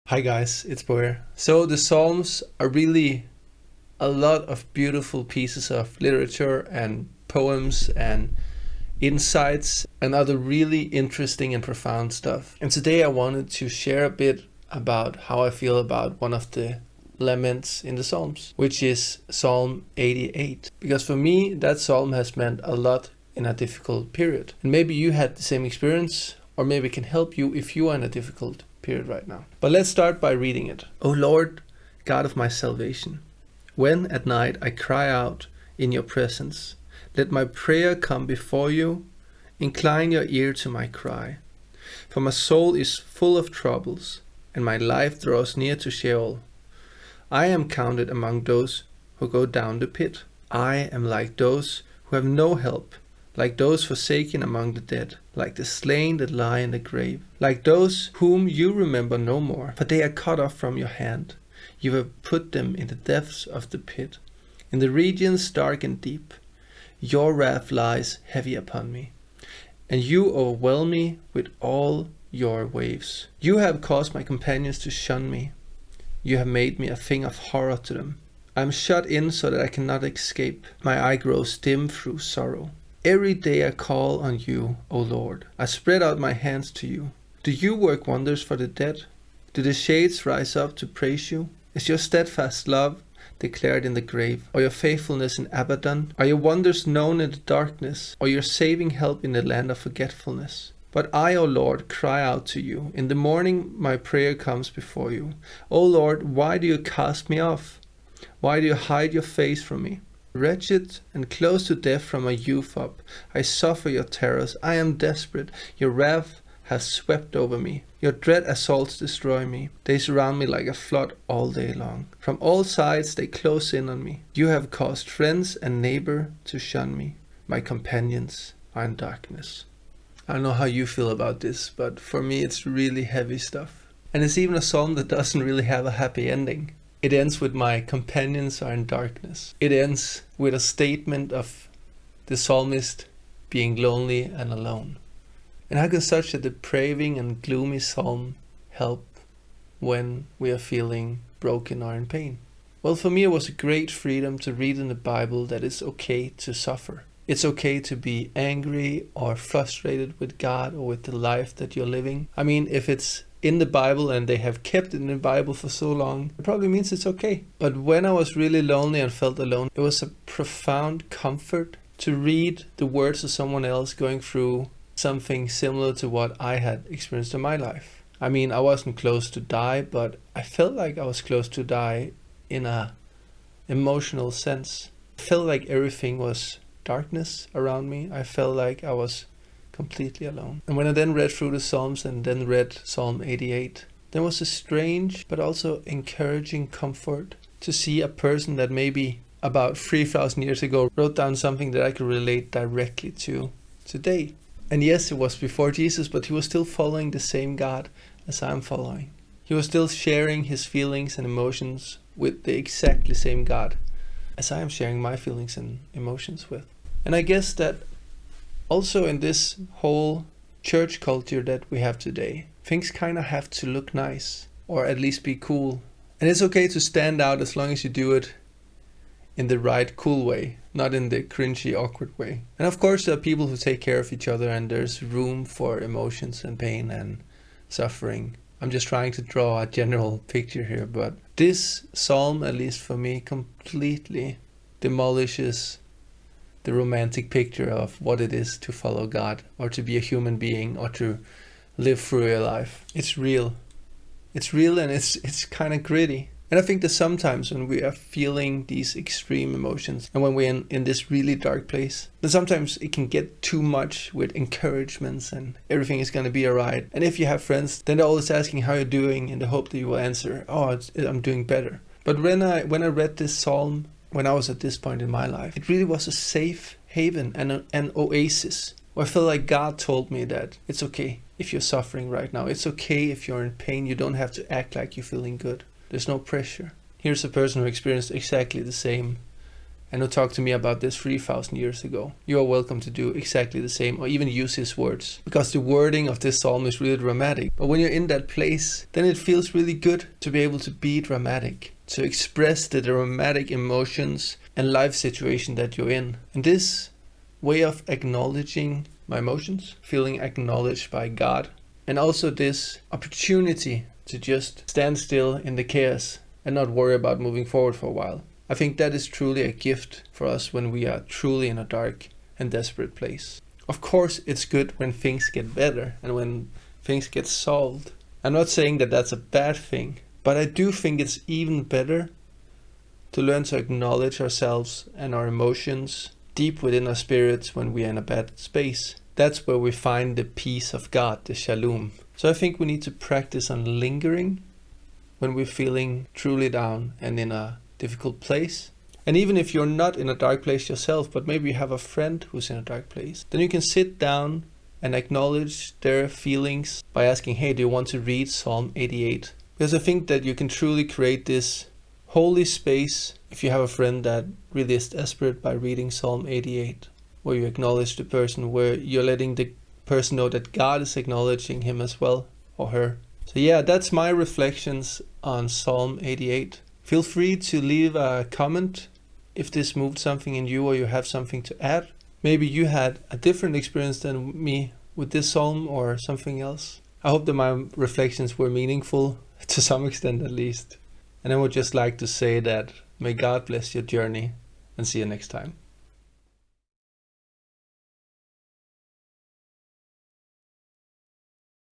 Hi guys, it's Boer. So the Psalms are really a lot of beautiful pieces of literature and poems and insights and other really interesting and profound stuff. And today I wanted to share a bit about how I feel about one of the laments in the Psalms, which is Psalm 88. Because for me, that psalm has meant a lot in a difficult period. And maybe you had the same experience, or maybe it can help you if you are in a difficult period right now. But let's start by reading it. O Lord, God of my salvation, when at night I cry out in your presence, let my prayer come before you. Incline your ear to my cry. For my soul is full of troubles, and my life draws near to Sheol. I am counted among those who go down the pit. I am like those who have no help, like those forsaken among the dead, like the slain that lie in the grave, like those whom you remember no more, for they are cut off from your hand. You have put them in the depths of the pit, in the regions dark and deep. Your wrath lies heavy upon me, and you overwhelm me with all your waves. You have caused my companions to shun me. You have made me a thing of horror to them. I am shut in so that I cannot escape. My eye grows dim through sorrow. Every day I call on you, O Lord. I spread out my hands to you. Do you work wonders for the dead? Do the shades rise up to praise you? Is your steadfast love declared in the grave, or your faithfulness in Abaddon? Are your wonders known in the darkness, or your saving help in the land of forgetfulness? But I, O Lord, cry out to you. In the morning my prayer comes before you. O Lord, why do you cast me off? Why do you hide your face from me? Wretched and close to death from my youth up, I suffer your terrors. I am desperate. Your wrath has swept over me. Your dread assaults destroy me. They surround me like a flood all day long. From all sides they close in on me. You have caused friends and neighbor to shun me. My companions are in darkness. I don't know how you feel about this, but for me it's really heavy stuff. And it's even a psalm that doesn't really have a happy ending. It ends with my companions are in darkness. It ends with a statement of the psalmist being lonely and alone. And how can such a depraving and gloomy psalm help when we are feeling broken or in pain? Well, for me it was a great freedom to read in the Bible that it's okay to suffer. It's okay to be angry or frustrated with God or with the life that you're living. I mean, if it's in the Bible and they have kept it in the Bible for so long, it probably means it's okay. But when I was really lonely and felt alone, it was a profound comfort to read the words of someone else going through something similar to what I had experienced in my life. I mean, I wasn't close to die, but I felt like I was close to die in a emotional sense. I felt like everything was darkness around me. I felt like I was completely alone. And when I then read through the Psalms and then read Psalm 88, there was a strange but also encouraging comfort to see a person that maybe about 3,000 years ago wrote down something that I could relate directly to today. And yes, it was before Jesus, but he was still following the same God as I'm following. He was still sharing his feelings and emotions with the exactly same God as I am sharing my feelings and emotions with. And I guess that also in this whole church culture that we have today, things kind of have to look nice, or at least be cool. And it's okay to stand out as long as you do it in the right cool way, not in the cringy awkward way. And of course there are people who take care of each other and there's room for emotions and pain and suffering. I'm just trying to draw a general picture here, but this psalm, at least for me, completely demolishes the romantic picture of what it is to follow God or to be a human being or to live through your life. It's real. It's real and it's kind of gritty. And I think that sometimes when we are feeling these extreme emotions and when we're in this really dark place, then sometimes it can get too much with encouragements and everything is going to be alright. And if you have friends, then they're always asking how you're doing in the hope that you will answer, I'm doing better. But when I read this psalm, when I was at this point in my life, it really was a safe haven and an oasis where I felt like God told me that it's okay if you're suffering right now. It's okay if you're in pain. You don't have to act like you're feeling good. There's no pressure. Here's a person who experienced exactly the same and who talked to me about this 3,000 years ago. You are welcome to do exactly the same, or even use his words, because the wording of this psalm is really dramatic. But when you're in that place, then it feels really good to be able to be dramatic, to express the dramatic emotions and life situation that you're in. And this way of acknowledging my emotions, feeling acknowledged by God, and also this opportunity to just stand still in the chaos and not worry about moving forward for a while. I think that is truly a gift for us when we are truly in a dark and desperate place. Of course, it's good when things get better and when things get solved. I'm not saying that that's a bad thing, but I do think it's even better to learn to acknowledge ourselves and our emotions deep within our spirits when we are in a bad space. That's where we find the peace of God, the shalom. So I think we need to practice on lingering when we're feeling truly down and in a difficult place. And even if you're not in a dark place yourself, but maybe you have a friend who's in a dark place, then you can sit down and acknowledge their feelings by asking, hey, do you want to read Psalm 88? Because I think that you can truly create this holy space if you have a friend that really is desperate by reading Psalm 88, where you acknowledge the person, where you're letting the person know that God is acknowledging him as well, or her. So yeah, that's my reflections on Psalm 88. Feel free to leave a comment if this moved something in you or you have something to add. Maybe you had a different experience than me with this psalm or something else. I hope that my reflections were meaningful, to some extent at least. And I would just like to say that may God bless your journey, and see you next time.